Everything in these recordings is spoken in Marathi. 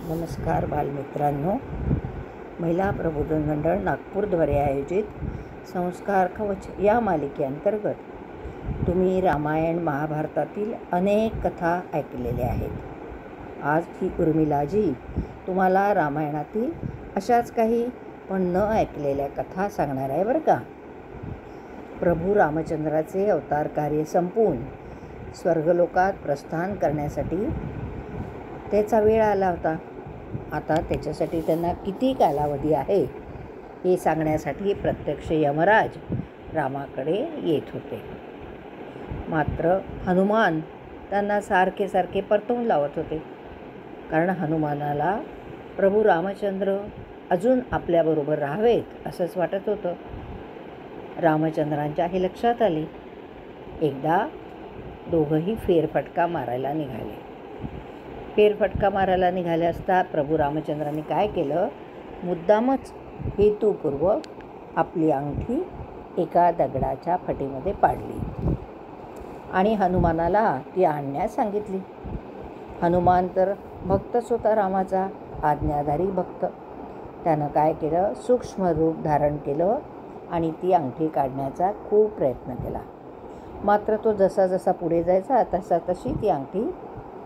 नमस्कार बालमित्रांनो. महिला प्रबोधन मंडळ नागपूरद्वारे आयोजित संस्कार कवच या मालिकेअंतर्गत तुम्ही रामायण महाभारतातील अनेक कथा ऐकलेल्या आहेत. आज ही उर्मिलाजी तुम्हाला रामायणातील अशाच काही पण न ऐकलेल्या कथा सांगणार आहे बरं का. प्रभू रामचंद्राचे अवतार कार्य संपवून स्वर्गलोकात प्रस्थान करण्यासाठी त्याचा वेळ आला होता. आता त्याच्यासाठी त्यांना किती कालावधी आहे हे सांगण्यासाठी प्रत्यक्ष यमराज रामाकडे येत होते. मात्र हनुमान त्यांना सारखे सारखे परतवून लावत होते, कारण हनुमानाला प्रभू रामचंद्र अजून आपल्याबरोबर राहावेत असंच वाटत होतं. रामचंद्रांच्या हे लक्षात आले. एकदा दोघंही फेरफटका मारायला निघाले. फेरफटका मारायला निघाले असता प्रभू रामचंद्रांनी काय केलं, मुद्दामच हेतुपूर्वक आपली अंगठी एका दगडाच्या फटीमध्ये पाडली आणि हनुमानाला ती आणण्यास सांगितली. हनुमान तर भक्तच होता, रामाचा आज्ञाधारी भक्त. त्यानं काय केलं, सूक्ष्म रूप धारण केलं आणि ती अंगठी काढण्याचा खूप प्रयत्न केला. मात्र तो जसा जसा पुढे जायचा तसा तशी ती अंगठी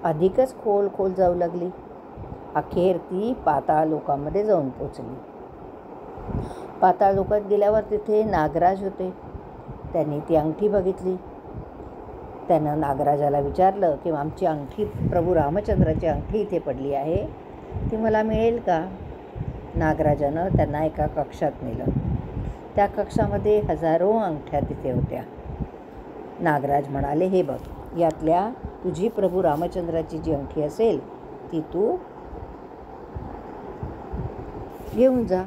अधिकच खोल जाऊ लागली. अखेर ती पाताळ लोकामध्ये जाऊन पोचली. पाताळ लोकात गेल्यावर तिथे नागराज होते. त्यांनी ती अंगठी बघितली. त्यानं नागराजाला विचारलं की आमची अंगठी, प्रभू रामचंद्राची अंगठी इथे पडली आहे, ती मला मिळेल का? नागराजानं त्यांना एका कक्षात नेलं. त्या कक्षामध्ये हजारो अंगठ्या तिथे होत्या. नागराज म्हणाले, हे बघ, यातल्या तुझी प्रभू रामचंद्राची जी अंगठी असेल ती तू घेऊन जा.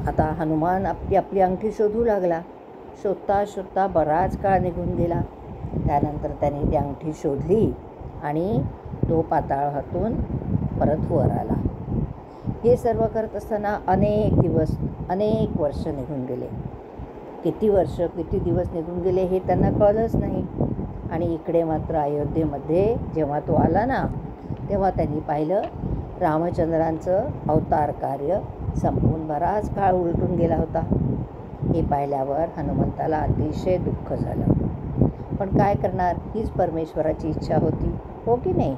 आता हनुमान आपली अंगठी शोधू लागला. शोधता शोधता बराच काळ निघून गेला. त्यानंतर त्याने ती अंगठी शोधली आणि तो पाताळातून परत वर आला. हे सर्व करत असताना अनेक दिवस, अनेक वर्ष निघून गेले. किती वर्ष, किती दिवस निघून गेले हे त्यांना कळलंच नाही. आणि इकडे मात्र अयोध्येमध्ये जेव्हा तो आला ना, तेव्हा त्यांनी पाहिलं रामचंद्रांचं अवतार कार्य संपून बराच काळ उलटून गेला होता. हे पाहिल्यावर हनुमंताला अतिशय दुःख झालं. पण काय करणार, हीच परमेश्वराची इच्छा होती, हो की नाही?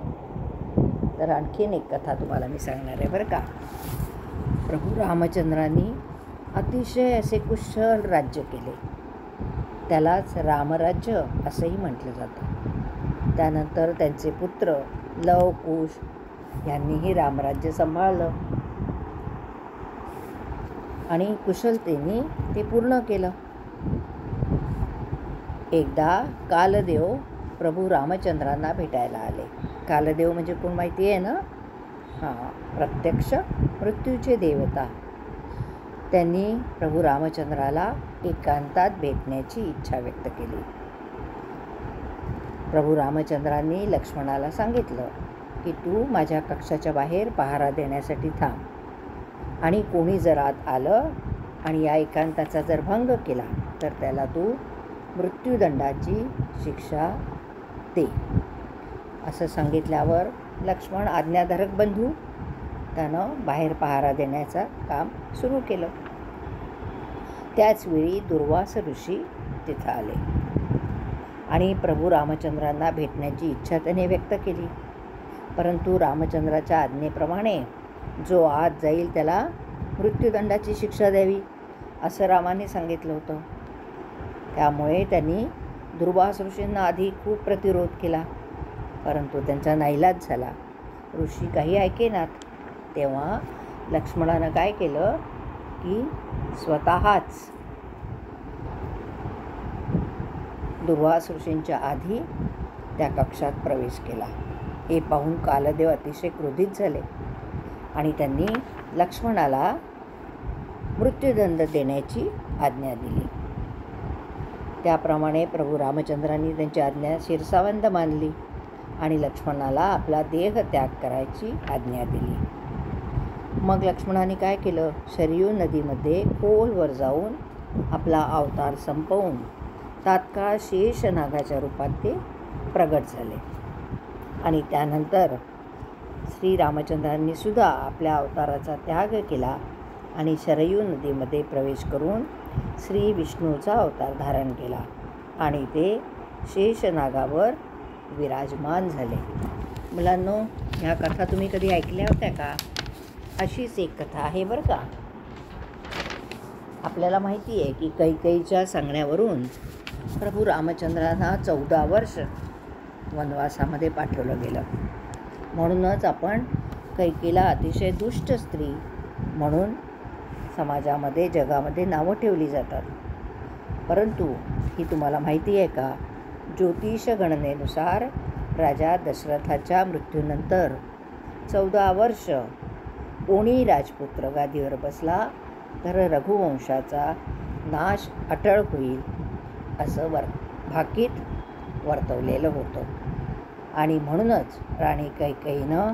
तर आणखीन एक कथा तुम्हाला मी सांगणार आहे बरं का. प्रभू रामचंद्रांनी अतिशय असे कुशल राज्य केले. त्यालाच रामराज्य असंही म्हटलं जातं. त्यानंतर त्यांचे पुत्र लव कुश यांनीही रामराज्य सांभाळलं आणि कुशलतेने ते पूर्ण केलं. एकदा कालदेव प्रभू रामचंद्रांना भेटायला आले. कालदेव म्हणजे कोण माहिती आहे ना? प्रत्यक्ष मृत्यूचे देवता. त्यांनी प्रभू रामचंद्राला एकांतात भेटण्याची इच्छा व्यक्त केली. प्रभू रामचंद्रांनी लक्ष्मणाला सांगितलं की तू माझ्या कक्षाच्या बाहेर पहारा देण्यासाठी थांब, आणि कोणी जर आत आलं आणि या एकांताचा जर भंग केला तर त्याला तू मृत्यूदंडाची शिक्षा दे. असं सांगितल्यावर लक्ष्मण आज्ञाधारक बंधू त्यानं बाहेर पहारा देण्याचं काम सुरू केलं. त्याचवेळी दुर्वास ऋषी तिथं आले आणि प्रभू रामचंद्रांना भेटण्याची इच्छा त्याने व्यक्त केली. परंतु रामचंद्राच्या आज्ञेप्रमाणे जो आत जाईल त्याला मृत्यूदंडाची शिक्षा द्यावी असं रामाने सांगितलं होतं. त्यामुळे त्यांनी दुर्वास ऋषींना आधी खूप प्रतिरोध केला, परंतु त्यांचा नाईलाज झाला. ऋषी काही ऐकेनात. तेव्हा लक्ष्मणानं काय केलं की स्वतःच दुर्वास ऋषींच्या आधी त्या कक्षात प्रवेश केला. हे पाहून कालदेव अतिशय क्रोधित झाले आणि त्यांनी लक्ष्मणाला मृत्यूदंड देण्याची आज्ञा दिली. त्याप्रमाणे प्रभू रामचंद्रांनी त्यांची आज्ञा शिरसावंद मानली आणि लक्ष्मणाला आपला देह त्याग करायची आज्ञा दिली. मग लक्ष्मणाने काय केलं, शरयू नदीमध्ये खोलवर जाऊन आपला अवतार संपवून तात्काळ शेषनागाच्या रूपात ते प्रगट झाले. आणि त्यानंतर श्रीरामचंद्रांनी सुद्धा आपल्या अवताराचा त्याग केला आणि शरयू नदीमध्ये प्रवेश करून श्री विष्णूचा अवतार धारण केला आणि ते शेषनागावर विराजमान झाले. मुलांनो, ह्या कथा तुम्ही कधी ऐकल्या होत्या का? अशीच एक कथा आहे बरं का. आपल्याला माहिती आहे की कैकेयीच्या सांगण्यावरून प्रभू रामचंद्रांना 14 वर्ष वनवासामध्ये पाठवलं गेलं. म्हणूनच आपण कैकेयीला अतिशय दुष्ट स्त्री म्हणून समाजामध्ये, जगामध्ये नावं ठेवली जातात. परंतु ही तुम्हाला माहिती आहे का, ज्योतिष गणनेनुसार राजा दशरथाच्या मृत्यूनंतर 14 वर्ष कोणी राजपुत्र गादीवर बसला तर रघुवंशाचा नाश अटळ होईल असं भाकीत वर्तवलेलं होतं. आणि म्हणूनच राणी कैकेयीनं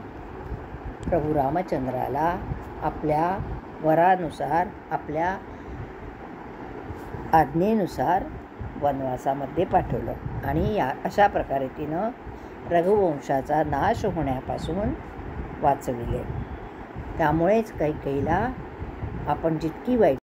प्रभू रामचंद्राला आपल्या वरानुसार, आपल्या आज्ञेनुसार वनवासामध्ये पाठवलं आणि अशा प्रकारे तिनं रघुवंशाचा नाश होण्यापासून वाचविले. त्यामुळेच कैकेयीला आपण जितकी वाईट